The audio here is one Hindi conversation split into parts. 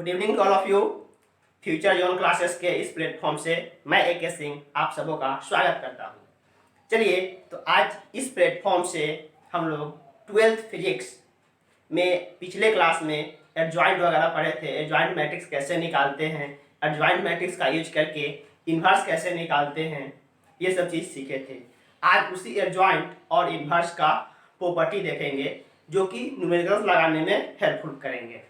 Good evening all of you. Future zone classes के इस प्लेटफॉर्म से मैं AK सिंह आप सबों का स्वागत करता हूँ। चलिए तो आज इस प्लेटफॉर्म से हम लोग 12th फिजिक्स में पिछले क्लास में एडजॉइंट वगैरह पढ़े थे। एडजॉइंट मैट्रिक्स कैसे निकालते हैं, एडजॉइंट मैट्रिक्स का यूज करके इन्वर्स कैसे निकालते हैं, ये सब चीज़ सीखे थे। आज उसी एडजॉइंट और इन्वर्स का प्रॉपर्टी देखेंगे जो कि न्यूमेरिकल्स लगाने में हेल्पफुल करेंगे।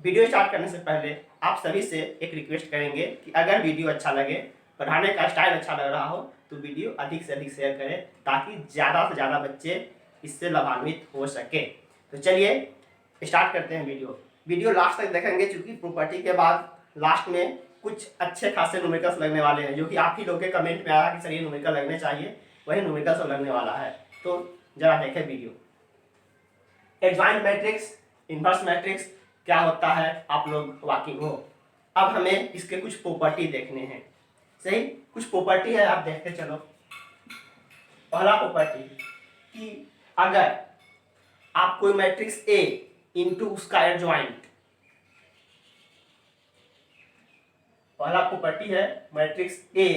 वीडियो स्टार्ट करने से पहले आप सभी से एक रिक्वेस्ट करेंगे कि अगर वीडियो अच्छा लगे, पढ़ाने का स्टाइल अच्छा लग रहा हो तो वीडियो अधिक से अधिक शेयर करें ताकि ज़्यादा से ज़्यादा बच्चे इससे लाभान्वित हो सके। तो चलिए स्टार्ट करते हैं वीडियो लास्ट तक देखेंगे क्योंकि प्रॉपर्टी के बाद लास्ट में कुछ अच्छे खासे न्यूमेरिकल्स लगने वाले हैं जो कि आप ही लोग के कमेंट में आया कि सर ये न्यूमेरिकल लगने चाहिए, वही न्यूमेरिकल सब लगने वाला है। तो जरा देखें video. Adjoint matrix, inverse matrix क्या होता है आप लोग वाकिफ हो। अब हमें इसके कुछ प्रॉपर्टी देखने हैं। सही, कुछ प्रॉपर्टी है, आप देखते चलो। पहला प्रॉपर्टी कि अगर आप कोई मैट्रिक्स A इंटू उसका एडजॉइंट, पहला प्रॉपर्टी है matrix A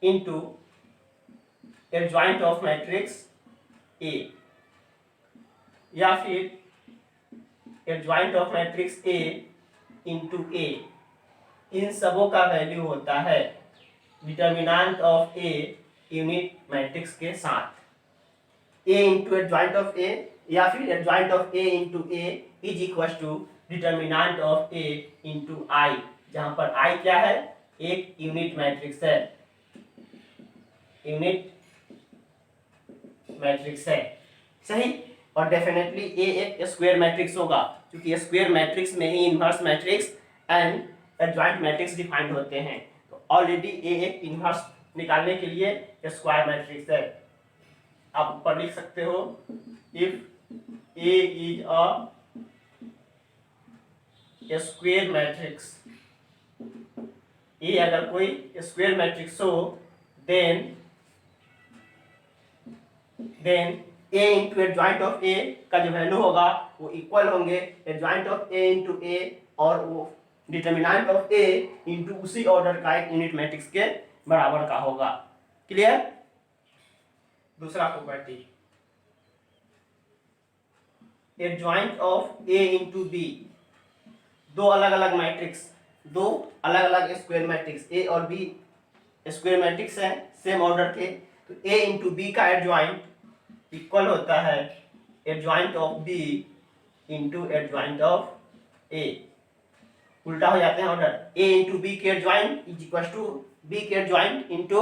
into adjoint of matrix A या फिर adjoint of matrix A into A, इन सबों का वैल्यू होता है determinant of A unit matrix के साथ। A into adjoint of A या फिर adjoint of A into A is equal to determinant of A into I, जहां पर I क्या है, एक यूनिट मैट्रिक्स है, यूनिट मैट्रिक्स है। सही, और डेफिनेटली A एक स्क्वायर मैट्रिक्स होगा क्योंकि स्क्वायर मैट्रिक्स में ही inverse matrix and adjoint matrix defined होते हैं। तो ऑलरेडी A एक इन्वर्स निकालने के लिए स्क्वायर मैट्रिक्स है। आप ऊपर लिख सकते हो if A is a square matrix, A अगर कोई स्क्वायर मैट्रिक्स हो then A into adjoint of A का जो वैल्यू होगा वो इक्वल होंगे adjoint of A into A और वो डिटर्मिनेंट ऑफ A इंटू उसी ऑर्डर का एक यूनिट मैट्रिक्स के बराबर का होगा। क्लियर। दूसरा property, adjoint of A into B, दो अलग अलग मैट्रिक्स, दो अलग अलग स्क्वायर मैट्रिक्स A और B स्क्वायर मैट्रिक्स है सेम ऑर्डर के, तो A इंटू B का एडजॉइंट इक्वल होता है adjoint of B into adjoint of A। उल्टा हो जाते हैं ऑर्डर, A इंटू B के adjoint is equal to B के एडजॉइंट इंटू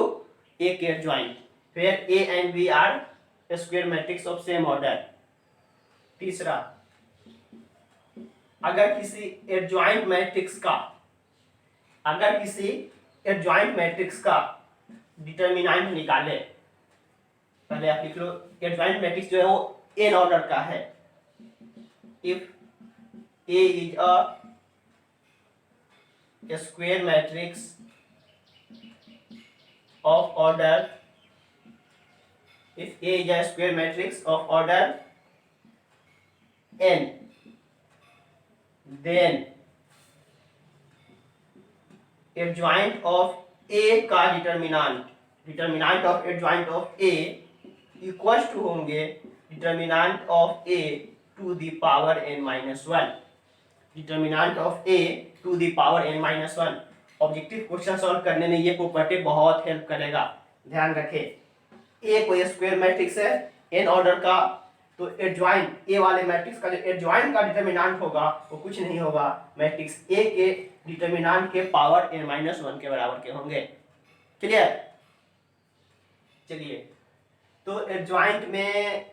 A के एडजॉइंट, फिर A and B are square matrix of same order. तीसरा, अगर किसी एडजॉइंट मैट्रिक्स का डिटर्मिनेंट निकाले, पहले आप लिख लो एडजॉइंट मैट्रिक्स जो है वो n ऑर्डर का है। If A is a square matrix of order, if A is a square matrix of order n, then adjoint of A का determinant of adjoint of A equal to होंगे determinant of A to the power n-1, determinant of A to the power n-1। Objective question solve करने में ये प्रॉपर्टी बहुत हेल्प करेगा, ध्यान रखें। A कोई स्क्वायर मैट्रिक्स है n ऑर्डर का, तो एडजॉइंट A वाले मैट्रिक्स का जो एडजॉइंट का डिटर्मिनेंट होगा वो कुछ नहीं होगा, मैट्रिक्स A के डिटर्मिनेंट के पावर n-1 के बराबर के होंगे। क्लियर। चलिए, तो एडजॉइंट में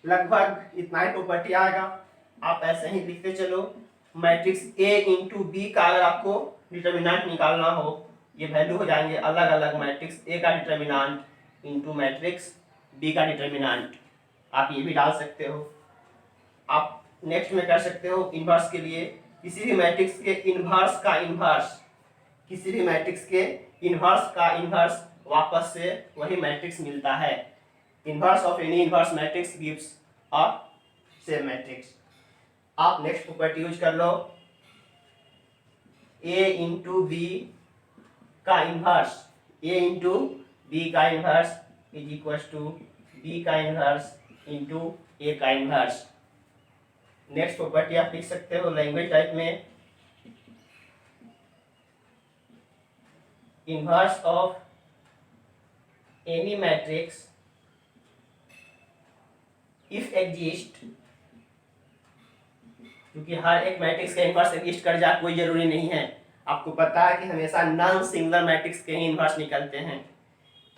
लगभग इतना ही प्रॉपर्टी आएगा, आप ऐसे ही लिखते चलो। मैट्रिक्स A इंटू B का अगर आपको डिटर्मिनेंट निकालना हो, ये वैल्यू हो जाएंगे अलग अलग, मैट्रिक्स A का डिटर्मिनेंट इंटू मैट्रिक्स B का डिटर्मिनेंट। आप ये भी डाल सकते हो। आप नेक्स्ट में कर सकते हो इन्वर्स के लिए, किसी भी मैट्रिक्स के इन्वर्स का इन्वर्स, किसी भी मैट्रिक्स के इन्वर्स का इन्वर्स वापस से वही मैट्रिक्स मिलता है। Inverse of any inverse matrix gives a same matrix. आप नेक्स्ट प्रॉपर्टी यूज कर लो, ए इंटू बी का इन्वर्स, ए इंटू बी का inverse is equal to B का इन्वर्स इंटू ए का इन्वर्स। नेक्स्ट प्रॉपर्टी आप लिख सकते हो लैंग्वेज टाइप में, inverse of any matrix if exist, क्योंकि हर एक मैट्रिक्स का इन्वर्स एग्जिस्ट कर जाए कोई जरूरी नहीं है, आपको पता है कि हमेशा नॉन सिंगुलर मैट्रिक्स के ही इन्वर्स निकलते हैं।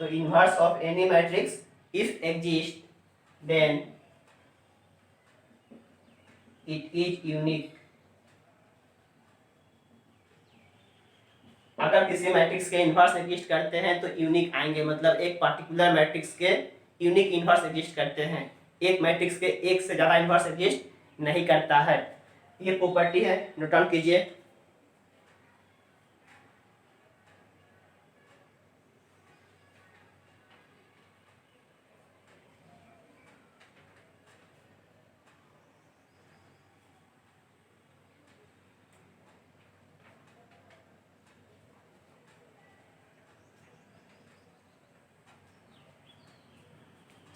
तो inverse of any matrix if exist then it is unique. अगर किसी मैट्रिक्स के इन्वर्स एग्जिस्ट करते हैं तो यूनिक आएंगे, मतलब एक पर्टिकुलर मैट्रिक्स के यूनिक इन्वर्स एग्जिस्ट करते हैं, एक मैट्रिक्स के एक से ज्यादा इन्वर्स एग्जिस्ट नहीं करता है। ये प्रॉपर्टी है, नोट डाउन कीजिए।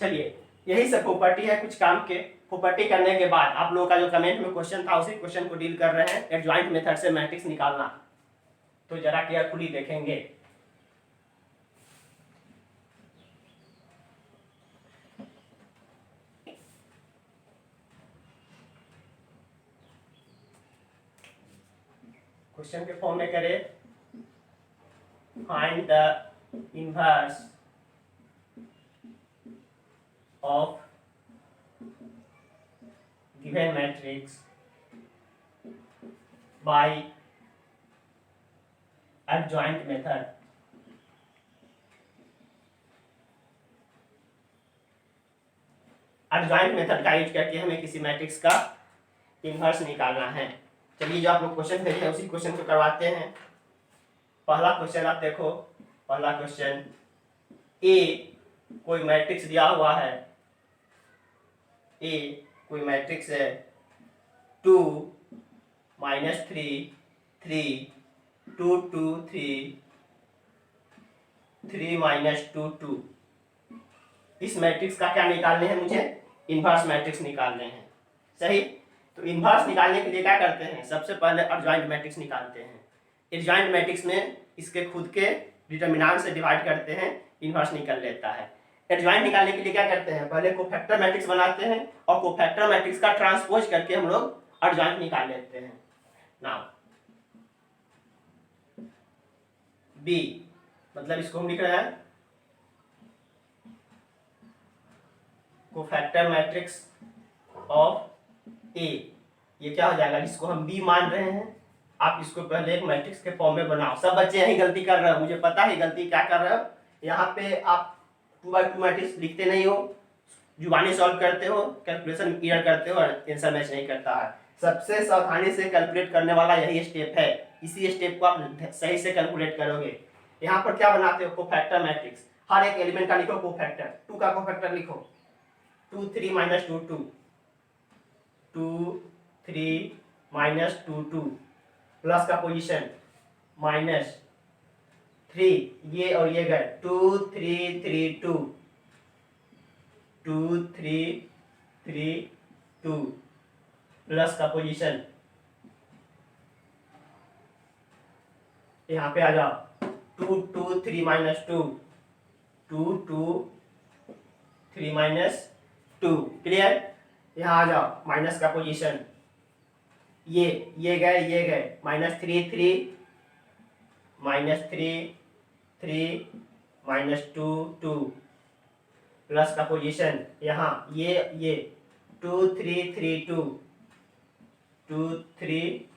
चलिए यही सब प्रॉपर्टी है कुछ काम के। प्रॉपर्टी करने के बाद आप लोगों का जो कमेंट में क्वेश्चन था उसी क्वेश्चन को डील कर रहे हैं, एडजॉइंट मेथड से मैट्रिक्स निकालना। तो जरा केयरफुली देखेंगे। क्वेश्चन के फॉर्म में करें, find the inverse of given matrix by adjoint method। adjoint method का यूज करके हमें किसी मैट्रिक्स का इन्वर्स निकालना है। चलिए जो आप लोग क्वेश्चन भेजे हैं उसी क्वेश्चन को करवाते हैं। पहला क्वेश्चन आप देखो, पहला क्वेश्चन, ए कोई मैट्रिक्स दिया हुआ है, ए कोई मैट्रिक्स है 2 -3 3 2 2 3 3 -2 2। इस मैट्रिक्स का क्या निकालने हैं मुझे? इन्वर्स मैट्रिक्स निकालने हैं, सही। तो इन्वर्स निकालने के लिए क्या करते हैं? सबसे पहले एडजॉइंट मैट्रिक्स निकालते हैं। एडजॉइंट मैट्रिक्स में इसके खुद के डिटर्मिनेंट से डिवाइड करते हैं, इन्वर्स निकल लेता है। एडजॉइंट निकालने के लिए क्या करते हैं? पहले कोफैक्टर मैट्रिक्स बनाते हैं और कोफैक्टर मैट्रिक्स का ट्रांसपोज करके हम लोग एडजॉइंट निकाल लेते हैं। नाउ बी, मतलब इसको हम लिख रहे हैं कोफैक्टर मैट्रिक्स ऑफ ए। ये क्या हो जाएगा? जिसको हम बी मान रहे हैं, आप इसको पहले एक मैट्रिक्स के फॉर्म में बनाओ। सब बच्चे यही गलती कर रहे हो, मुझे पता है गलती क्या कर रहे हो। यहाँ पे आप 2x2 मैट्रिक्स लिखते नहीं हो, जुबानी सॉल्व करते हो, कैलकुलेशन ईयर करते हो और आंसर मैच नहीं करता है। सबसे सावधानी से कैलकुलेट करने वाला यही स्टेप है, इसी स्टेप को आप सही से कैलकुलेट करोगे। यहाँ पर क्या बनाते हो? Cofactor matrix. हर एक एलिमेंट का लिखो कोफैक्टर। 2 का कोफैक्टर लिखो 2 3 -2 2 2 3 -2 2 प्लस का पोजीशन -3, ये और ये गए 2 3 3 2 2 3 3 2 प्लस का पोजीशन, यहाँ पे आ जाओ 2 2 3 -2 2 2 3 -2। क्लियर? यहाँ आ जाओ माइनस का पोजीशन, ये गए ये गए -3 3 -3 3 -2 2 प्लस का पोजीशन, यहाँ ये 2 3 3 2 2 3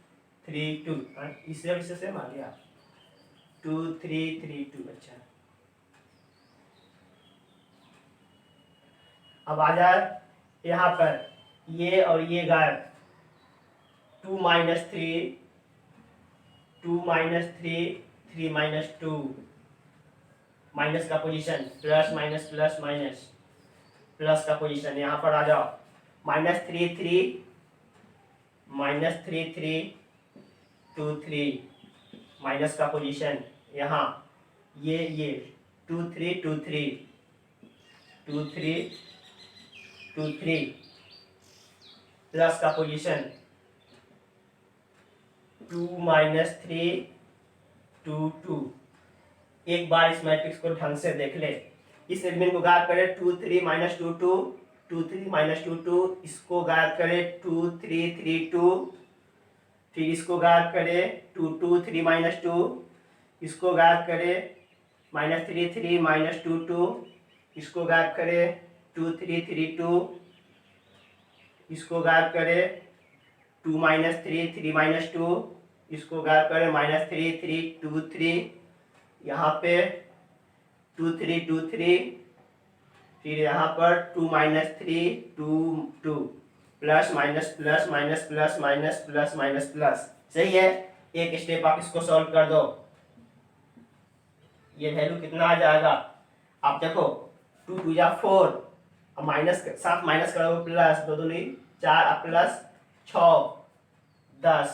3 2, इससे सेम आ गया 2 3 3 2। अच्छा, अब आ जाए यहाँ पर ये और ये गायब 2 -3 2 -3 3 -2 माइनस का position, plus minus plus minus plus का पोजीशन, यहाँ पर आ जाओ -3 3 -3 3 2 3 माइनस का पोजीशन यहाँ, ये 2 3 2 3 2 3 2 3, प्लस का पोजीशन 2 -3 2 2। एक बार इस मैट्रिक्स को ढंग से देख ले। इस एलिमेंट को गायब करे 2 3 -2 2 2 3 -2 2, इसको गायब करे 2 3 3 2, फिर इसको गायब करे 2 2 3 -2, इसको गायब करे -3 3 -2 2, इसको गायब करे 2 3 3 2, इसको गायब करे 2 -3 3 -2, इसको गायब करे -3 3 2 3, यहाँ पे 2 3 2 3, फिर यहाँ पर 2 -3 2 2, plus minus plus minus plus minus plus minus plus. सही है। एक स्टेप आप इसको सॉल्व कर दो, ये वैल्यू कितना आ जाएगा आप देखो, 2 2 या 4, अब माइनस साथ माइनस करोगे प्लस 2 2 4, अब प्लस 6 10,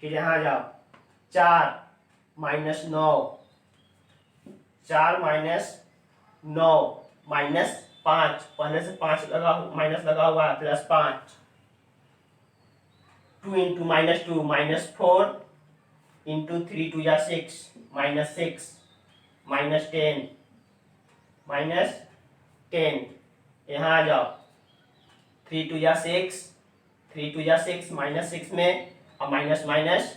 फिर यहाँ जाओ 4 -9, 4 -9 -5, पहले से 5 लगा माइनस लगा हुआ है, प्लस 5, 2 × -2 -4 × 3 2 या 6 -6 -10 यहाँ आ जाओ 3 2 या 6 3 2 या 6 -6 में, अब minus minus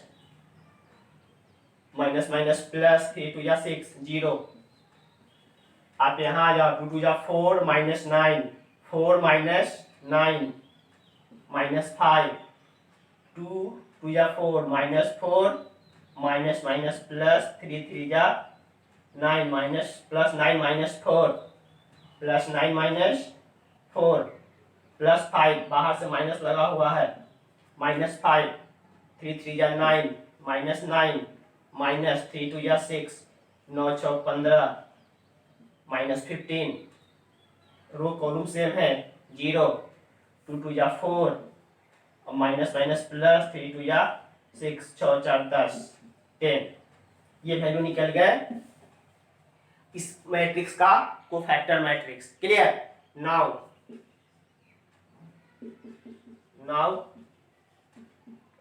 minus minus plus 3 2 या 6 0। आप यहाँ आ जाओ 2 2 या 4 -9 4 -9 -5, 2 2 या 4 -4 माइनस माइनस प्लस 3 3 या 9 माइनस प्लस 9 -4 प्लस 9 -4 प्लस 5, बाहर से माइनस लगा हुआ है, -5, 3 3 या 9 -9 -3 2 या 6 9 6 15 -15, रो कॉलम सेम है 0, 2 2 या 4, और माइनस माइनस प्लस 3 2 या 6 6 4 10 10। ये वैल्यू निकल गए इस मैट्रिक्स का cofactor matrix. Clear. Now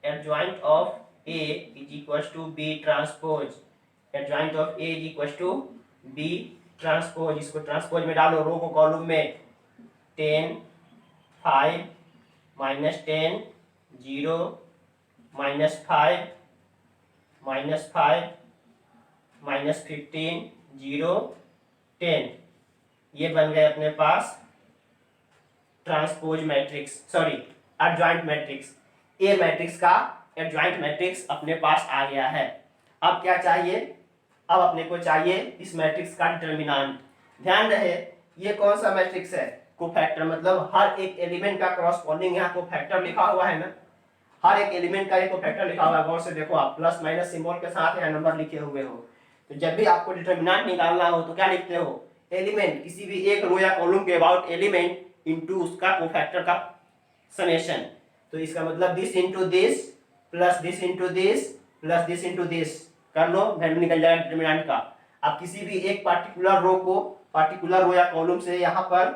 adjoint of A is equals to B transpose, adjoint of A is equals to B transpose, इसको ट्रांसपोज में डालो, रो को कॉलम में 10 5 -10 0 -5 -5 -15 0 10, ये बन गए अपने पास transpose matrix, sorry adjoint matrix. A matrix का एडजॉइंट मैट्रिक्स अपने पास आ गया है। अब क्या चाहिए, अब अपने को चाहिए इस मैट्रिक्स का डिटर्मिनेंट। ध्यान रहे ये कौन सा मैट्रिक्स है, कोफैक्टर, मतलब हर एक एलिमेंट का क्रॉसपोंडिंग यहाँ कोफैक्टर लिखा हुआ है ना, हर एक एलिमेंट का ये कोफैक्टर लिखा हुआ है। गौर से देखो आप, प्लस माइनस सिंबल के साथ यहाँ नंबर लिखे हुए हो। तो जब भी आपको डिटर्मिनेंट निकालना हो तो क्या लिखते हो, एलिमेंट, किसी भी एक रो या कॉलम के अबाउट एलिमेंट इनटू उसका कोफैक्टर का समेशन। तो इसका मतलब this into this plus this into this plus this into this कर लो, वैल्यू निकल जाएगा डिटर्मिनेंट का। आप किसी भी एक पार्टिकुलर रो को, पार्टिकुलर रो या कॉलम से, यहाँ पर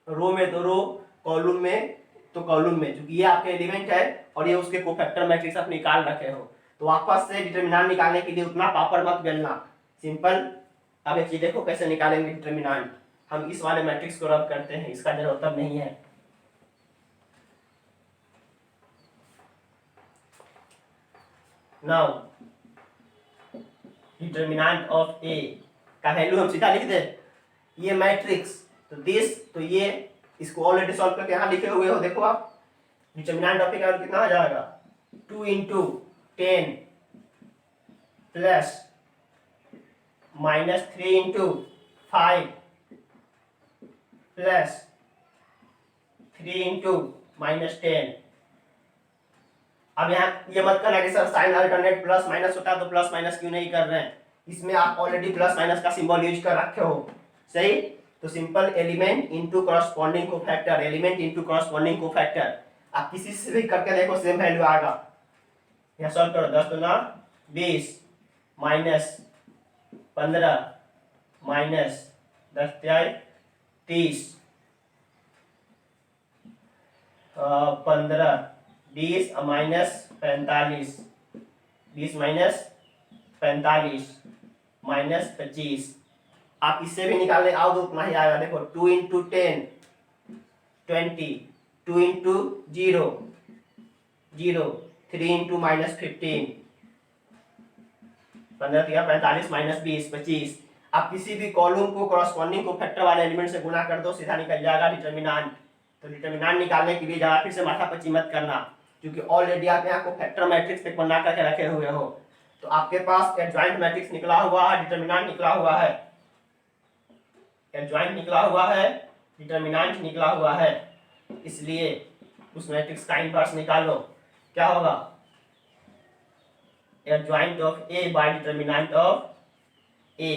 रो में तो रो, कॉलम में तो कॉलम में, क्योंकि ये आपके एलिमेंट है और ये उसके कोफैक्टर मैट्रिक्स आप निकाल रखे हो, तो वापस से डिटर्मिनेंट निकालने के लिए उतना पापड़ मत बेलना, सिंपल। अब एक चीज देखो कैसे निकालेंगे डिटर्मिनेंट। हम इस वाले मैट्रिक्स को रब करते हैं, इसका जरूरत अब नहीं है। नाउ डिटर्मिनेंट ऑफ ए का वैल्यू हम सीधा लिख दे, ये मैट्रिक्स तो दिस, तो ये इसको ऑलरेडी सॉल्व करके यहाँ लिखे हुए हो, देखो आप डिटर्मिनेंट ऑफ ए का वैल्यू कितना आ जाएगा, 2 × 10 प्लस -3 × 5 प्लस 3 × -10। अब यहाँ ये मत करना कि sir sign alternate plus minus होता है तो प्लस माइनस क्यों नहीं कर रहे हैं, इसमें आप ऑलरेडी प्लस माइनस का सिंबल यूज कर रखे हो, सही। तो simple element into corresponding cofactor, element into corresponding cofactor, आप किसी से भी करके देखो सेम वैल्यू आएगा। यहाँ सॉल्व करो, 10 दूना 20 माइनस 15 माइनस 10 तिहाई 30, 15 20 माइनस 45, 20 माइनस 45 माइनस 25। आप इससे भी निकालने आओ तो उतना ही आएगा। देखो 2 इंटू 10 20, 2 इंटू 0 0, 3 इंटू माइनस 15, 15 तिया 45 माइनस 20 25। आप किसी भी कॉलम को कॉरस्पॉन्डिंग को फैक्टर वाले एलिमेंट से गुणा कर दो, सीधा निकल जाएगा डिटर्मिनेंट। तो डिटर्मिनेंट निकालने के लिए ज़्यादा फिर से माथापच्ची मत करना, क्योंकि ऑलरेडी आप यहाँ को फैक्टर मैट्रिक्स पे बना करके रखे हुए हो। तो आपके पास एडजॉइंट मैट्रिक्स निकला हुआ है, डिटर्मिनेंट निकला हुआ है, एडजॉइंट निकला हुआ है, डिटर्मिनेंट निकला हुआ है, इसलिए उस मैट्रिक्स का इनवर्स निकालो। क्या होगा? Adjoint of A by determinant of A.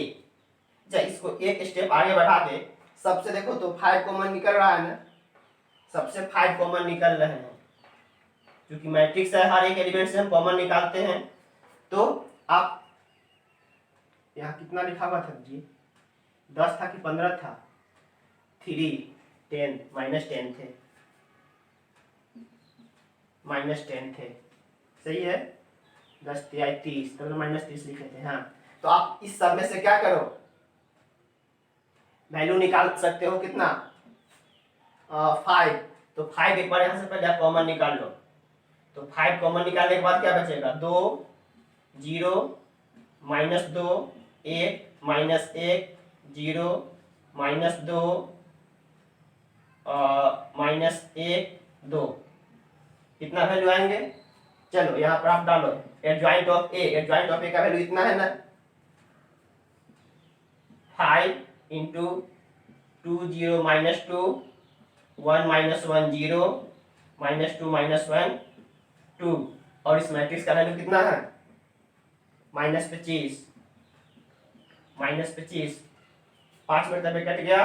अच्छा, इसको एक स्टेप आगे बढ़ा दे। सबसे देखो तो 5 कॉमन निकल रहा है ना, सबसे 5 कॉमन निकल रहे हैं, क्योंकि मैट्रिक्स है, हर एक एलिमेंट से हम कॉमन निकालते हैं। तो आप यहाँ कितना लिखा हुआ था जी? 10 था कि 15 था? 3 10 माइनस 10 थे, माइनस 10 थे, सही है। 10 तिहाई 30, तब माइनस 30 लिखे थे। हाँ, तो आप इस सब में से क्या करो, वैल्यू निकाल सकते हो कितना? 5। तो 5 एक बार यहाँ से पहले आप कॉमन निकाल लो। तो 5 कॉमन निकालने के बाद क्या बचेगा? 2 0 माइनस 2 1 माइनस 1 0 माइनस 2 माइनस 1 2। कितना वैल्यू आएंगे? चलो यहाँ पर आप डालो adjoint of A. Adjoint of A का वैल्यू इतना है ना, 5 into 2 0 minus 2 1 minus 1 0 minus 2 minus 1 2। और इस मैट्रिक्स का वैल्यू कितना है? Minus 25, minus 25। 5 मतलब कट गया,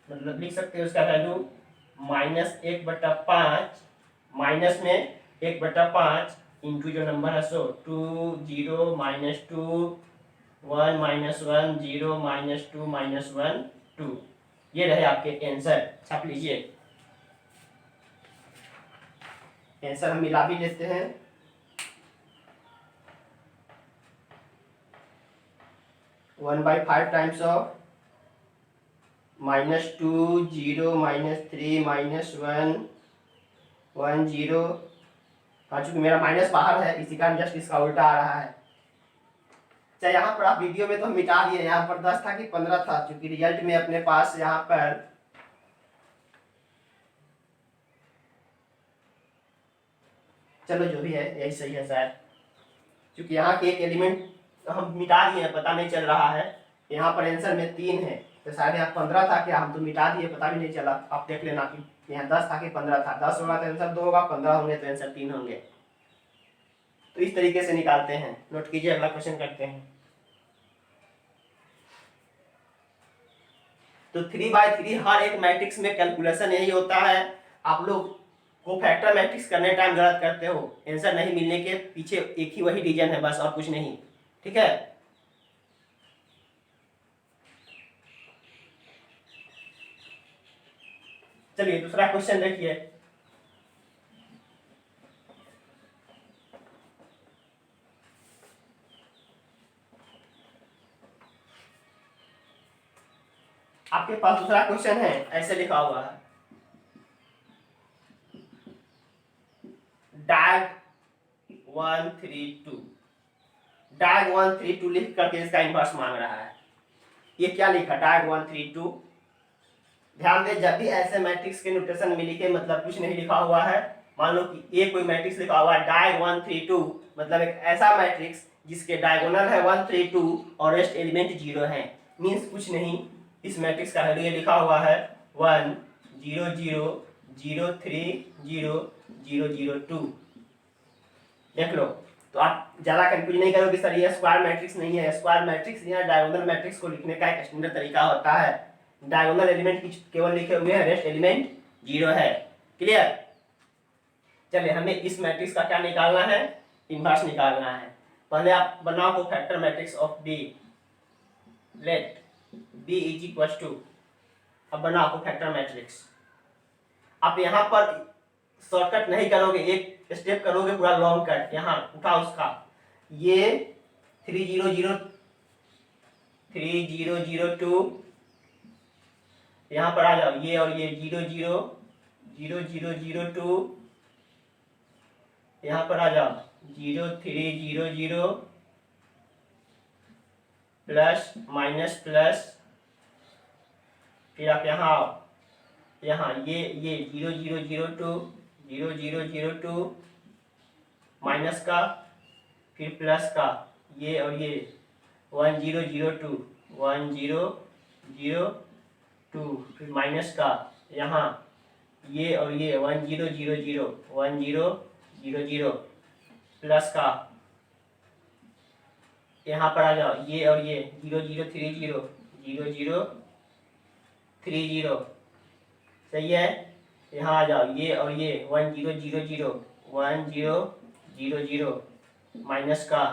मतलब लिख सकते हो उसका वैल्यू माइनस 1/5, माइनस में 1/5 इंटू जो नंबर है सो 2 0 माइनस 2 1 माइनस 1 0 माइनस 2 माइनस 1 2। ये रहे आपके आंसर, छाप लीजिए। आंसर हम मिला भी लेते हैं। One by 5 times of minus 2 0 minus 3 minus 1 1 0। हाँ, चूंकि मेरा माइनस बाहर है इसी कारण जस्ट इसका उल्टा आ रहा है। चाहे यहाँ पर आप वीडियो में तो मिटा दिए, यहाँ पर 10 था कि 15 था, क्योंकि रिजल्ट में अपने पास यहाँ पर चलो जो भी है यही सही है शायद, क्योंकि यहाँ के एक एलिमेंट हम मिटा दिए, पता नहीं चल रहा है। यहाँ पर आंसर में 3 है, तो शायद यहाँ 15 था क्या, हम तो मिटा दिए, पता भी नहीं चला। आप देख लेना कि यहाँ 10 था कि 15 था। 10 होगा तो आंसर 2 होगा, 15 होंगे तो आंसर 3 होंगे। तो इस तरीके से निकालते हैं। नोट कीजिए, अगला क्वेश्चन करते हैं। तो 3/3 हर एक मैट्रिक्स में कैलकुलेशन यही होता है। आप लोग को फैक्टर मैट्रिक्स करने टाइम गलत करते हो, आंसर नहीं मिलने के पीछे एक ही वही रीजन है बस, और कुछ नहीं। ठीक है, चलिए दूसरा क्वेश्चन देखिए। आपके पास दूसरा क्वेश्चन है, ऐसे लिखा हुआ है डाग 132। डाग 132 लिख करके इसका इनवर्स मांग रहा है। ये क्या लिखा? डाग 132। ध्यान दें, जब भी ऐसे मैट्रिक्स के नोटेशन में लिखे मतलब कुछ नहीं लिखा हुआ है। मान लो कि ये कोई मैट्रिक्स लिखा हुआ है डायग 132, मतलब एक ऐसा मैट्रिक्स जिसके डायगोनल है 132 और रेस्ट एलिमेंट 0 है। मीन्स कुछ नहीं, इस मैट्रिक्स का वैल्यू ये लिखा हुआ है 1 0 0 0 3 0 0 0 2। देख लो, तो आप ज़्यादा कंफ्यूज नहीं करोगे सर ये स्क्वायर मैट्रिक्स नहीं है। स्क्वायर मैट्रिक्स या डायगोनल मैट्रिक्स को लिखने का एक स्टैंडर्ड तरीका होता है। डायगोनल एलिमेंट केवल लिखे हुए हैं, रेस्ट एलिमेंट 0 है। क्लियर? चलिए, हमें इस मैट्रिक्स का क्या निकालना है? इन्वर्स निकालना है। पहले आप बनाओ cofactor matrix of B, let B is equal to, अब बनाओ कोफैक्टर मैट्रिक्स। आप यहाँ पर शॉर्टकट नहीं करोगे, एक स्टेप करोगे पूरा लॉन्ग कट। यहाँ उठाओ उसका, ये 3002, यहाँ पर आ जाओ, ये और ये 000002, यहाँ पर आ जाओ 0300 प्लस माइनस प्लस, फिर आप यहाँ आओ, यहाँ ये 0002 माइनस का, फिर प्लस का, ये और ये 1002 फिर माइनस का, यहाँ ये और ये 1000 प्लस का, यहाँ पर आ जाओ, ये और ये 0030 सही है। यहाँ आ जाओ, ये और ये 1000 माइनस का,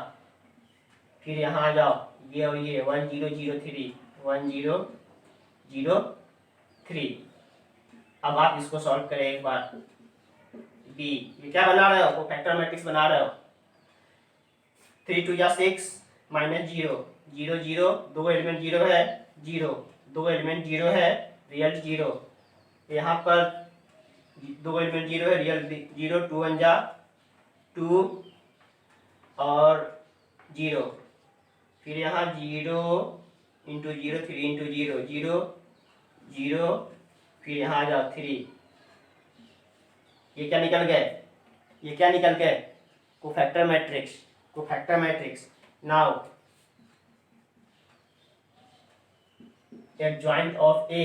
फिर यहाँ आ जाओ, ये और ये 1003। अब आप इसको सॉल्व करें एक बार। बी, ये क्या बना रहे हो? कोफैक्टर मैट्रिक्स बना रहे हो। 3 2 जा 6 माइनस 0 0 0, दो एलिमेंट 0 है, 0 दो एलिमेंट 0 है, रियल 0। यहाँ पर दो एलिमेंट 0 है, रियल 0, 2 1 जा 2 और 0, फिर यहाँ 0 इंटू 0 3 इंटू 0 0 0, फिर यहाँ आ जाओ 3। ये क्या निकल गए? ये क्या निकल गए? Cofactor matrix. Now adjoint of A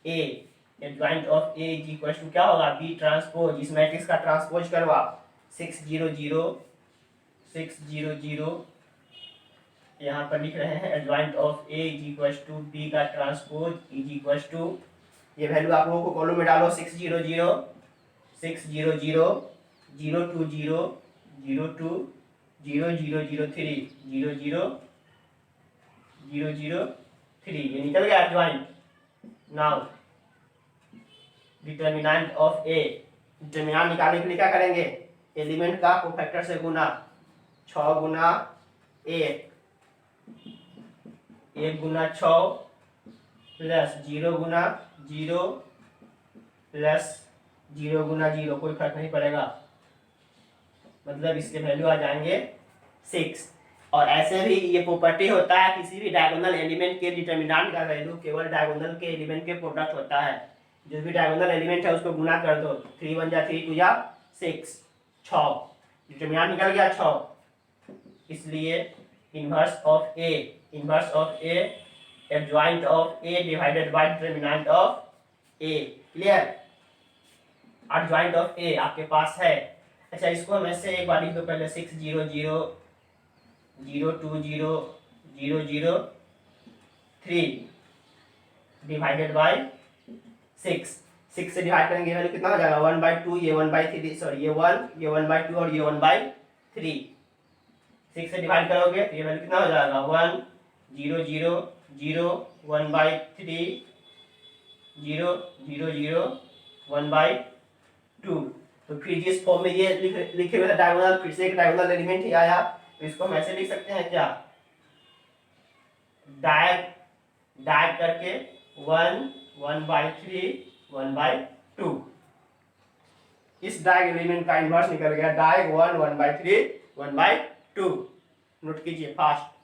is equal to क्या होगा? बी ट्रांसपोज, इस मैट्रिक्स का ट्रांसपोज करवा 6 0 0, यहाँ पर लिख रहे हैं adjoint of A is equal to B का ट्रांसपोज इज इक्वल टू, ये वैल्यू आप लोगों को कॉलम में डालो 6 0 0 6 0 0 0 2 0 0 2 0 0 0 3 0 0 0 0 3, ये निकल गया adjoint. Now determinant of A, determinant निकालने के लिए क्या करेंगे? एलिमेंट का कोफैक्टर से गुना, 6 गुना 1 गुना 6 प्लस 0 गुना 0 प्लस 0 गुना 0, कोई फर्क नहीं पड़ेगा, मतलब इसके वैल्यू आ जाएंगे 6। और ऐसे भी ये प्रॉपर्टी होता है, किसी भी डायगोनल एलिमेंट के डिटर्मिनेंट का वैल्यू केवल डायगोनल के एलिमेंट के प्रोडक्ट होता है। जो भी डायगोनल एलिमेंट है उसको गुना कर दो, 3 1 जा 3 2 जा 6, 6 डिटर्मिनेंट निकल गया 6। इसलिए inverse of A adjoint of A divided by determinant of A. Clear? Adjoint of A आपके पास है। अच्छा, इसको हम ऐसे एक बार लिख दो पहले, 6 0 0 0 2 0 0 0 3 डिवाइडेड बाय 6 से डिवाइड करेंगे वैल्यू कितना हो जाएगा? 1/2, ये 1/3, सॉरी ये 1 ये 1/2 और ये 1/3। 6 से डिवाइड करोगे तो ये वैल्यू कितना हो जाएगा? 1 0 0 0 1/3 0 0 0 1/2। तो फिर जिस फॉर्म में ये लिखे हुए थे डायगोनल, फिर से एक डायगोनल एलिमेंट ही आया, तो इसको हम ऐसे लिख सकते हैं क्या? डायग करके 1 1/3 1/2। इस डायग एलिमेंट का इन्वर्स निकल गया, डायग 1 1/3 1/2। नोट कीजिए फास्ट।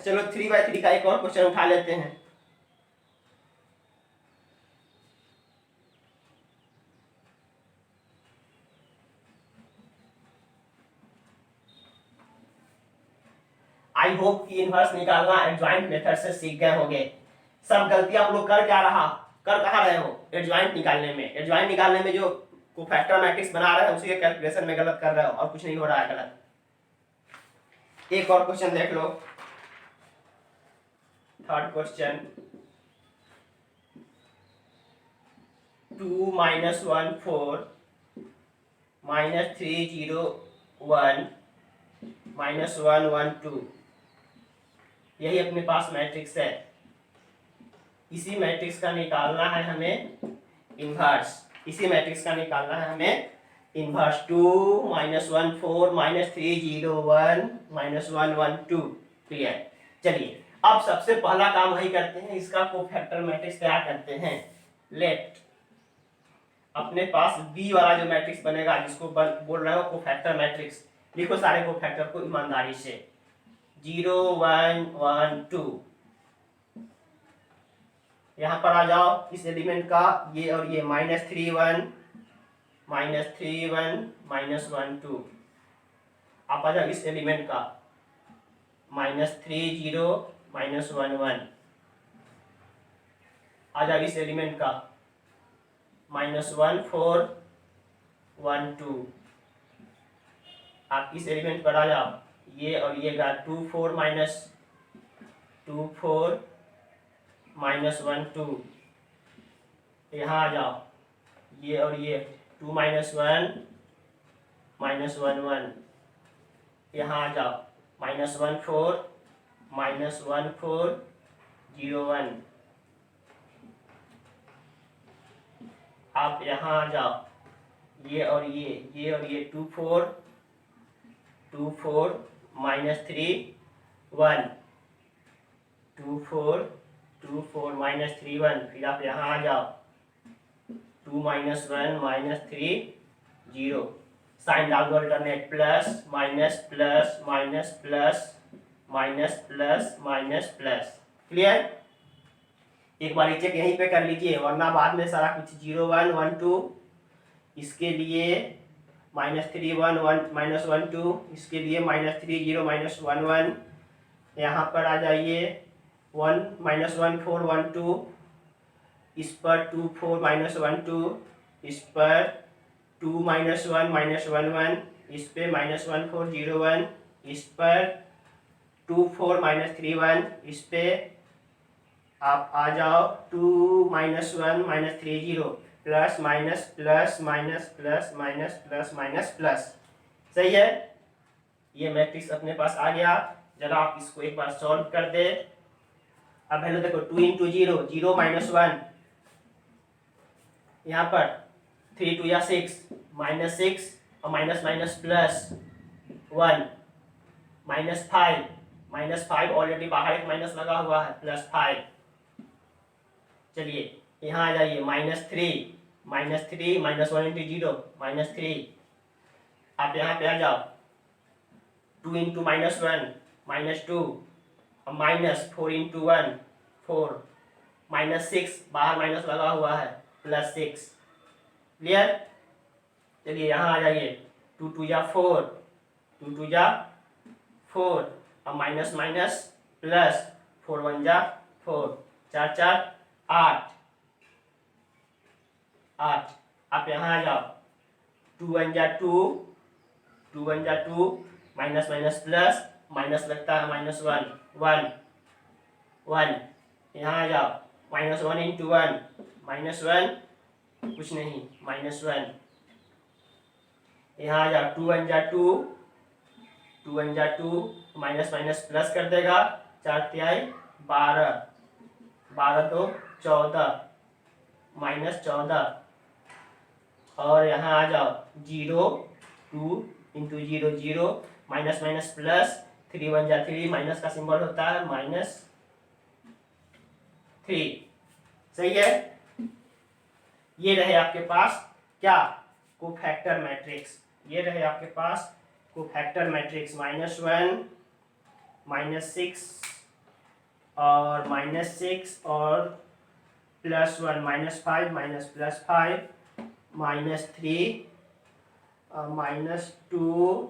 चलो 3/3 का एक और क्वेश्चन उठा लेते हैं। आई होप कि इनवर्स निकालना एडजॉइंट मेथड से सीख गए होंगे। सब गलती आप लोग कर कहाँ रहे हो? एडजॉइंट निकालने में जो कोफैक्टर मैट्रिक्स बना रहे हो उसी के कैलकुलेशन में गलत कर रहे हो, और कुछ नहीं हो रहा है गलत। एक और क्वेश्चन देख लो, थर्ड क्वेश्चन 2 -1 4 -3 0 1 -1 1 2, यही अपने पास मैट्रिक्स है। इसी मैट्रिक्स का निकालना है हमें इन्वर्स। इसी मैट्रिक्स का निकालना है हमें इन्वर्स। 2 -1 4 -3 0 1 -1 1 2। क्लियर। चलिए अब सबसे पहला काम वही करते हैं, इसका कोफैक्टर मैट्रिक्स तैयार करते हैं। लेट अपने पास बी वाला जो मैट्रिक्स बनेगा, जिसको बोल रहे हो कोफैक्टर मैट्रिक्स, लिखो सारे कोफैक्टर को ईमानदारी से। 0 1 1 2, यहाँ पर आ जाओ इस एलिमेंट का ये और ये -3 1 -3 1 -1 2। आप आ जाओ इस एलिमेंट का -3 0 -1 1। आ जाओ इस एलिमेंट का -1 4 1 2। आप इस एलिमेंट पर आ जाओ, ये और ये का 2 4 -2 4 -1 2। यहाँ आ जाओ, ये और ये 2 -1 -1 1। यहाँ आ जाओ -1 4 -1 4 0 1। आप यहाँ आ जाओ, ये और ये 2 4 -3 1 2 4 -3 1। फिर आप यहाँ आ जाओ 2 -1 -3 0। साइन डाल दो alternate, plus minus plus minus plus minus plus minus plus. Clear. एक बार चेक यहीं पे कर लीजिए, वरना बाद में सारा कुछ 0 1 1 2, इसके लिए -3 1 1 -1 2, इसके लिए -3 0 -1 1। यहाँ पर आ जाइए 1 -1 4 1 2, इस पर 2 4 -1 2, इस पर 2 -1 -1 1, इस पे -1 4 0 1, इस पर 2 4 -3 1, इस पे आप आ जाओ 2 -1 -3 0, plus minus plus minus plus minus plus minus plus. सही है। ये मैट्रिक्स अपने पास आ गया। जरा आप इसको एक बार सॉल्व कर दे। अब हेलो देखो 2 × 0 0 -1, यहाँ पर 3 2 या 6 -6 और माइनस माइनस प्लस 1 -5 ऑलरेडी बाहर एक माइनस लगा हुआ है, +5। चलिए यहाँ आ जाइए -3 -1 × 0 -3। आप यहाँ पे आ जाओ 2 × -1 -2 और -4 × 1 4 -6 बाहर माइनस लगा हुआ है, +6। क्लियर। चलिए यहाँ आ जाइए 2 2 या 4 2 2 या 4 और माइनस माइनस प्लस 4 1 जा 4 4 4 8 8। आप यहाँ आ जाओ 2 1 जा 2 2 1 जा 2, माइनस माइनस प्लस माइनस लगता है -1 1 1। यहाँ आ जाओ -1 × 1 -1 कुछ नहीं -1। यहाँ आ जाओ 2 1 जा 2 2 1 जा 2, माइनस माइनस प्लस कर देगा, 4 तिहाई 12 12 2 14 -14। और यहाँ आ जाओ 0 2 × 0 0, माइनस माइनस प्लस 3 1 जा 3, माइनस का सिंबल होता है -3। सही है। ये रहे आपके पास क्या, कोफैक्टर मैट्रिक्स। ये रहे आपके पास कोफैक्टर मैट्रिक्स, -1 -6 और -6 और +1 -5 -+5 -3 -2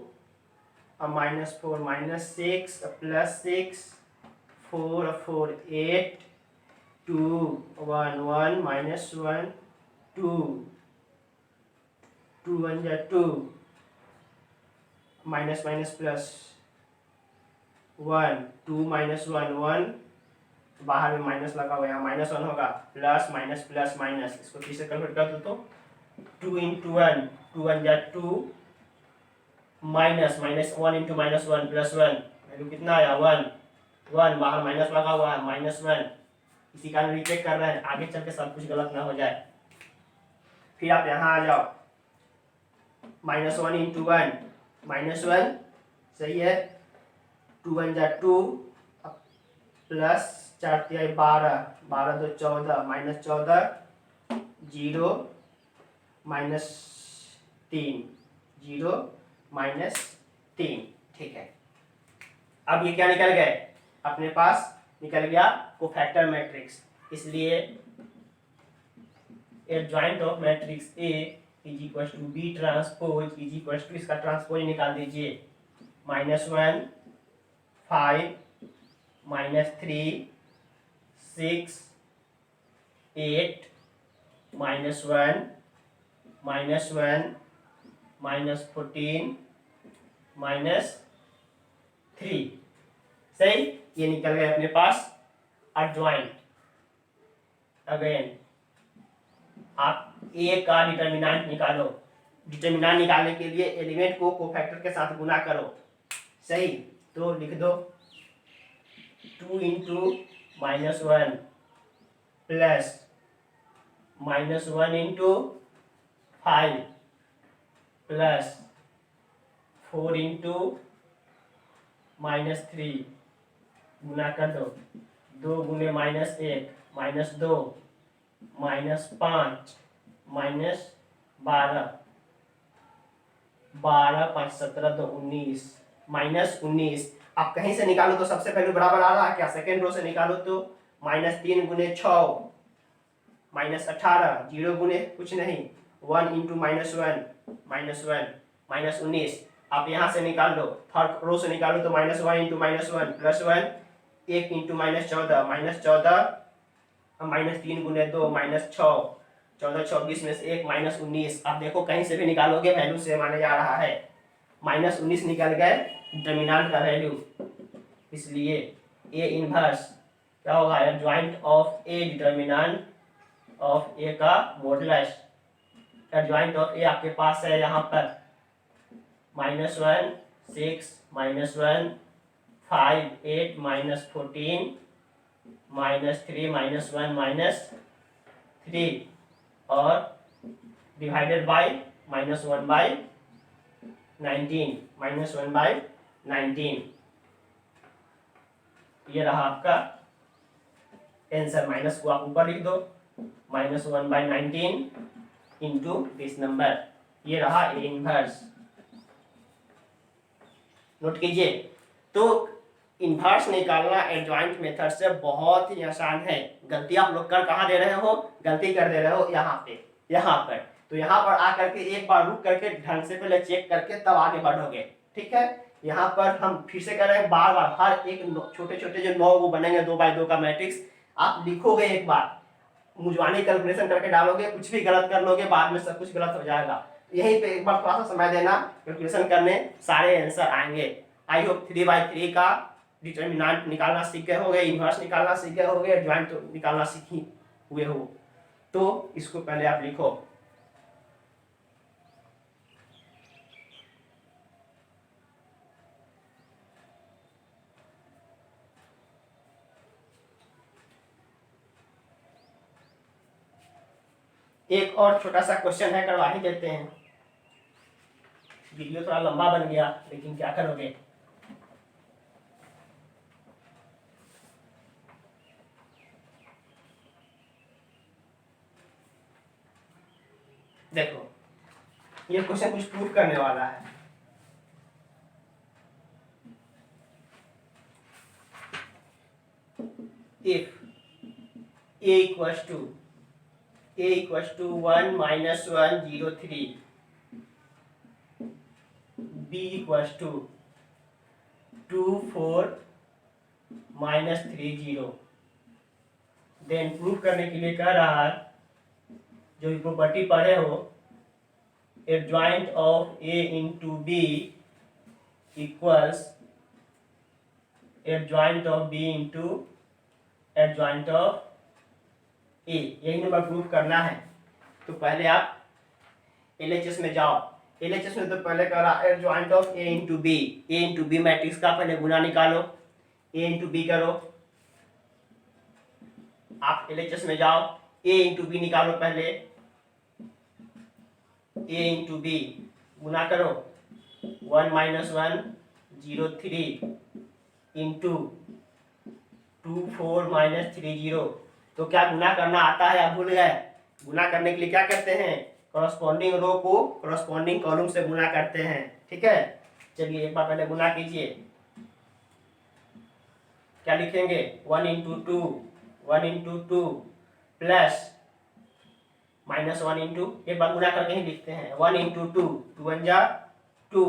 -4 -6 +6 4 4 8 2 1 1 -1 2 2 1 जा 2, माइनस माइनस प्लस 1 2 -1 1 बाहर में माइनस लगा हुआ है, यहाँ -1 होगा, प्लस माइनस प्लस माइनस, इसको फिर से कन्वर्ट कर दो तो 2 इंटू 1, 2 1 जा 2, minus minus 1 into -1 plus 1, value कितना आया 1, 1 बाहर माइनस लगा हुआ है -1, इसी कारण रिचेक कर रहे हैं, आगे चल के सब कुछ गलत ना हो जाए। फिर आप यहाँ आ जाओ, -1 इंटू 1, -1 सही है, 2 1 जा 2, प्लस 4 3 12, 12 2 14, -14, 0 -3, 0 -3, ठीक है। अब ये क्या निकल गए, अपने पास निकल गया कोफैक्टर मैट्रिक्स, इसलिए adjoint of matrix A is equal to B transpose is equal to, इसका ट्रांसपोज निकाल दीजिए, -1 5 -3 6 8 -1 -14 -3, सही, ये निकल गए अपने पास एडजॉइंट। अगेन आप ए का डिटर्मिनेंट निकालो, डिटर्मिनेंट निकालने के लिए एलिमेंट को कोफैक्टर के साथ गुना करो, सही, तो लिख दो 2 into -1 plus -1 into 5 plus 4 into -3, गुना कर दो, 2 गुने -1 -2 -5 -12, 12 5 17 2 19, -19, आप कहीं से निकालो तो सबसे पहले बराबर आ रहा है क्या, सेकेंड रो से निकालो तो -3 गुने 6 -18, 0 गुने कुछ नहीं, 1 इंटू -1 -19, आप यहाँ से निकाल दो, थर्ड रो से निकालो तो -1 इंटू -1 प्लस 1, 1 इंटू -14 -3 गुने 2 -6, 14 24 में से 1 -19, आप देखो कहीं से भी निकालोगे वैल्यू सेम आने जा रहा है, -19 निकल गए डिटर्मिनेंट का वैल्यू, इसलिए ए इनवर्स क्या होगा, adjoint of A determinant of A का मॉडुलस, एडजॉइंट ऑफ ए आपके पास है यहाँ पर -1 6 -1 5 8 -14 -3 -1 -3 और डिवाइडेड बाय -1/19, -1/19, ये रहा आपका आंसर, माइनस को आप ऊपर लिख दो, -1/19 इंटू दिस नंबर, ये रहा ए इनवर्स, नोट कीजिए। तो इनवर्स निकालना एडजॉइंट मेथड से बहुत ही आसान है, गलती आप लोग कर कहाँ दे रहे हो, गलती कर दे रहे हो यहाँ पे, यहाँ पर, तो यहाँ पर आकर के एक बार रुक करके ढंग से पहले चेक करके तब आगे बढ़ोगे, ठीक है। यहाँ पर हम फिर से कर रहे हैं, बार बार हर एक छोटे छोटे जो 9 वो बनेंगे 2x2 का मैट्रिक्स, आप लिखोगे एक बार, मुझवानी कैलकुलेशन करके डालोगे, कुछ भी गलत कर लोगे, बाद में सब कुछ गलत हो जाएगा, यहीं पे एक बार थोड़ा सा समय देना, कैलकुलेशन करने सारे आंसर आएंगे। आई होप 3/3 का डिटर्मिनेंट निकालना सीख गए होगे, इनवर्स निकालना सीख गए होगे, एडजॉइंट निकालना सीखी हुए हो, तो इसको पहले आप लिखो। एक और छोटा सा क्वेश्चन है, करवा ही देते हैं, वीडियो थोड़ा लंबा बन गया लेकिन क्या करोगे। देखो ये क्वेश्चन कुछ प्रूफ करने वाला है, if a equals to 1 minus 1 0 3, b equals to 2 4 minus 3 0, then proof करने के लिए कह रहा है, जो प्रॉपर्टी पढ़े हो, adjoint of a into b equals adjoint of b into adjoint of A, यही नंबर प्रूफ करना है। तो पहले आप एलएचएस में जाओ। एलएचएस में तो पहले करा adjoint of A into B. A into B matrix का पहले गुना निकालो, ए इंटू बी करो। आप एलएचएस में जाओ, ए इंटू बी निकालो पहले, ए इंटू बी गुना करो 1 माइनस 1 0 3 इंटू 2 4 माइनस 3 0। तो क्या गुना करना आता है? आप भूल गए? गुना करने के लिए क्या करते हैं? कॉरस्पॉन्डिंग रो को कॉरस्पॉन्डिंग कॉलम से गुना करते हैं। ठीक है, चलिए एक बार पहले गुना कीजिए। क्या लिखेंगे? 1 into 2 1 into 2 plus minus 1 into, एक बार गुना करके ही लिखते हैं। 1 इंटू 2 2 1 जा 2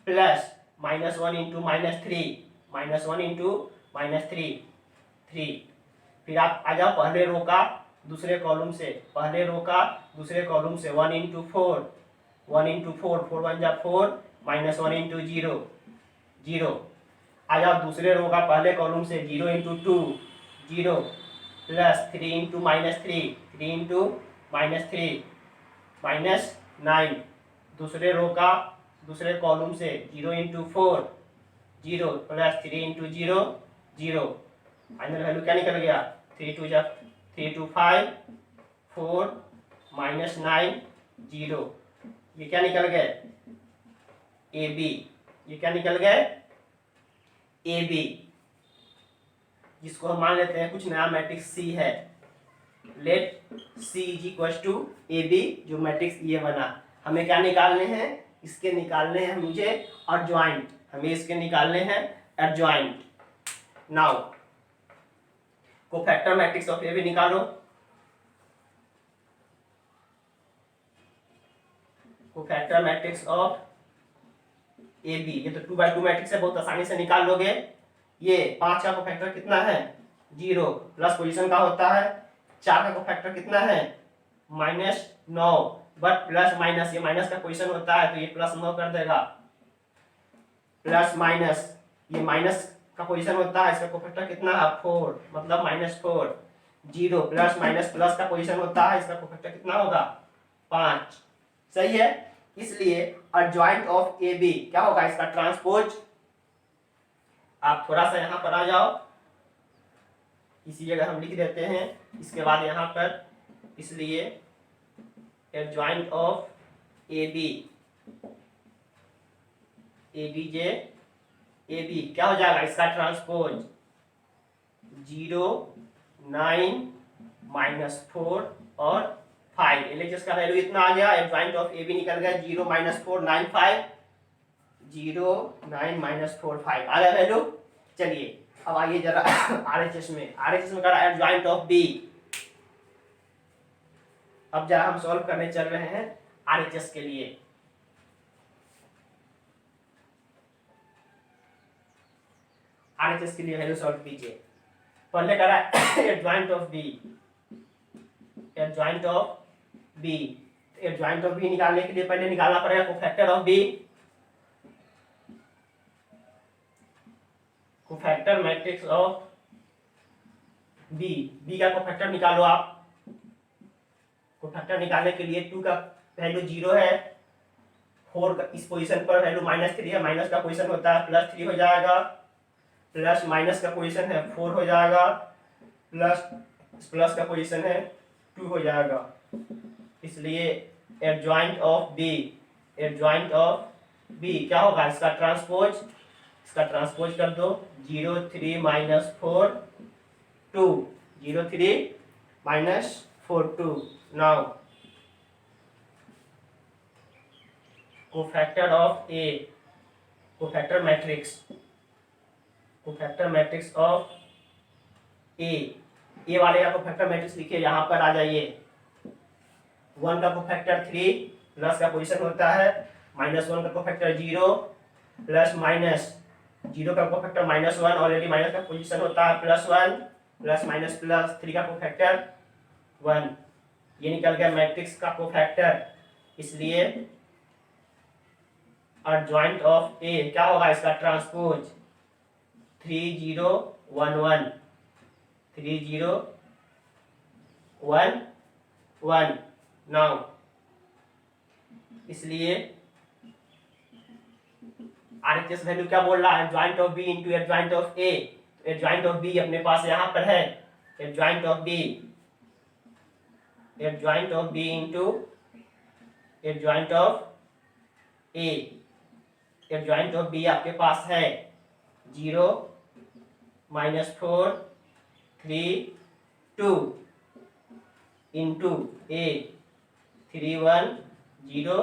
plus minus 1 into minus 3 minus 1 into minus 3 3। फिर आप आ जाओ पहले रो का दूसरे कॉलम से, पहले रो का दूसरे कॉलम से 1 इंटू 4 1 इंटू 4 4 1 जा 4 माइनस 1 इंटू 0 0। आ जाओ दूसरे रो का पहले कॉलम से 0 into 2 0 plus 3 into minus 3 3 into minus 3 minus 9। दूसरे रो का दूसरे कॉलम से 0 into 4 0 plus 3 into 0 0। Final value क्या निकल गया? 3 2 जा 3 2 5 4 माइनस 9 0। ये क्या निकल गए? A B. ये क्या निकल गए? ए बी, जिसको हम मान लेते हैं कुछ नया मैट्रिक्स सी है। Let C is equal to A B, जो मैट्रिक्स ये बना। हमें क्या निकालने हैं? इसके निकालने हैं मुझे एडजॉइंट, हमें इसके निकालने हैं adjoint. Now cofactor matrix of A B निकालो। Cofactor matrix of A B, ये तो 2 बाई 2 मैट्रिक्स है, बहुत आसानी से निकाल लोगे। ये 5 का कोफैक्टर कितना है? 0 प्लस पोजीशन का होता है। 4 का कोफैक्टर कितना है? -9, बट प्लस माइनस, ये माइनस का पोजीशन होता है तो ये प्लस 9 कर देगा। प्लस माइनस, ये माइनस का पोजीशन होता है, इसका कोफैक्टर कितना है? 4, मतलब -4। 0 प्लस माइनस प्लस का पोजीशन होता है, इसका कोफैक्टर कितना होगा? 5। सही है। इसलिए एडजॉइंट ऑफ ए बी क्या होगा? इसका ट्रांसपोज। आप थोड़ा सा यहां पर आ जाओ, इसी जगह हम लिख देते हैं, इसके बाद यहां पर, इसलिए एडजॉइंट ऑफ ए बी जे ए बी क्या हो जाएगा? इसका ट्रांसपोज 0 9 -4 और 5। एलएचएस का वैल्यू इतना आ गया। एडजॉइंट ऑफ ए बी निकल गया 0 -4 9 5 0 9 -4 5 आ गया वैल्यू। चलिए अब आइए जरा आरएचएस में। आरएचएस में करा एडजॉइंट ऑफ बी। अब जरा हम सॉल्व करने चल रहे हैं आरएचएस के लिए। आरएचएस के लिए वैल्यू सॉल्व कीजिए। पहले करा adjoint of B, adjoint of B. Adjoint of B निकालने के लिए पहले निकालना पड़ेगा cofactor of B. Cofactor matrix of B, B का कोफैक्टर निकालो आप। कोफैक्टर निकालने के लिए 2 का वैल्यू 0 है, 4 का इस पोजीशन पर वैल्यू -3 है, माइनस का पोजीशन होता है +3 हो जाएगा, प्लस माइनस का पोजीशन है 4 हो जाएगा, प्लस का पोजीशन है 2 हो जाएगा। इसलिए adjoint of B, adjoint of B क्या होगा? इसका ट्रांसपोज, इसका ट्रांसपोज कर दो 0 3 -4 2 0 3 -4 2। Now cofactor of A, cofactor matrix, cofactor matrix of A वाले का कोफैक्टर मैट्रिक्स लिखिए। यहाँ पर आ जाइए। 1 का कोफैक्टर 3, प्लस का पोजीशन होता है, -1 का कोफैक्टर 0 प्लस माइनस 0 का कोफैक्टर -1, ऑलरेडी माइनस का पोजीशन होता है +1 प्लस माइनस प्लस 3 का कोफैक्टर 1। ये निकल गया मैट्रिक्स का कोफैक्टर। इसलिए एडजॉइंट ऑफ ए क्या होगा? इसका ट्रांसपोज 3 0 1 1। 3 0 1 1 नाउ इसलिए RHS वैल्यू क्या बोल रहा है, adjoint of B into adjoint of A. Adjoint of B अपने पास यहाँ पर है, adjoint of B into adjoint of A. Adjoint of B आपके पास है 0 -4 3 2 इंटू ए 3 1 0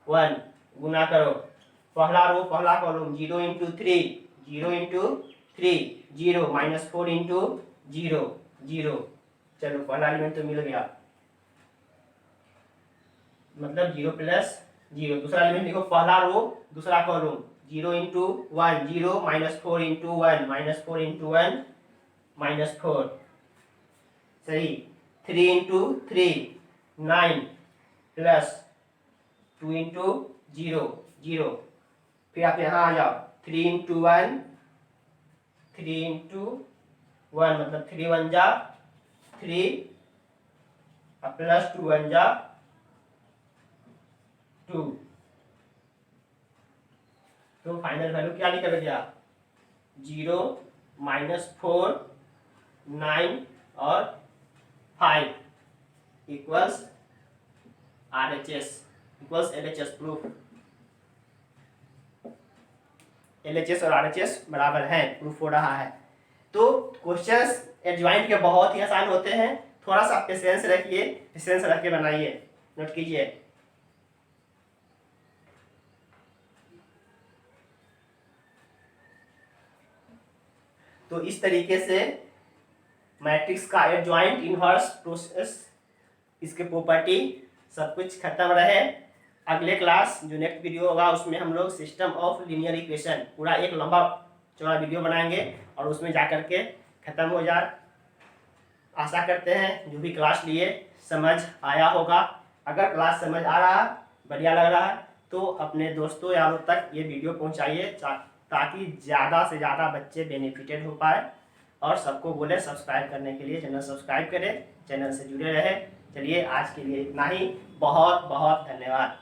1 गुना करो, पहला रो पहला कॉलम 0 इंटू 3 0 इंटू 3 0 -4 इंटू 0 0। चलो पहला एलिमेंट तो मिल गया, मतलब 0 प्लस 0। दूसरा एलिमेंट देखो, पहला रो दूसरा कॉलम 0 इंटू 1 0 -4 इंटू 1 -4 इंटू 1 -4 सही। 3 इंटू 3 9 प्लस 2 इंटू 0 0। फिर आप यहाँ आ जाओ, 3 इंटू 1 मतलब 3 1 जा 3 प्लस 2 1 जा 2। तो फाइनल वैल्यू क्या निकल गया, 0 -4 9 और 5 equals RHS equals LHS। Proof LHS और RHS बराबर हैं, प्रूफ हो रहा है। तो क्वेश्चंस एडजॉइंट के बहुत ही आसान होते हैं, थोड़ा सा पेशेंस रखिए, पेशेंस रख के बनाइए, नोट कीजिए। तो इस तरीके से मैट्रिक्स का एडजॉइंट, इनवर्स, प्रोसेस, इसके प्रॉपर्टी सब कुछ खत्म रहे। अगले क्लास जो नेक्स्ट वीडियो होगा उसमें हम लोग सिस्टम ऑफ लीनियर इक्वेशन पूरा एक लंबा चौड़ा वीडियो बनाएंगे और उसमें जा कर के खत्म हो जाए। आशा करते हैं जो भी क्लास लिए समझ आया होगा। अगर क्लास समझ आ रहा है, बढ़िया लग रहा है, तो अपने दोस्तों यारों तक ये वीडियो पहुंचाइए ताकि ज़्यादा से ज़्यादा बच्चे बेनिफिटेड हो पाए। और सबको बोले सब्सक्राइब करने के लिए, चैनल सब्सक्राइब करें, चैनल से जुड़े रहे। चलिए आज के लिए इतना ही, बहुत बहुत धन्यवाद।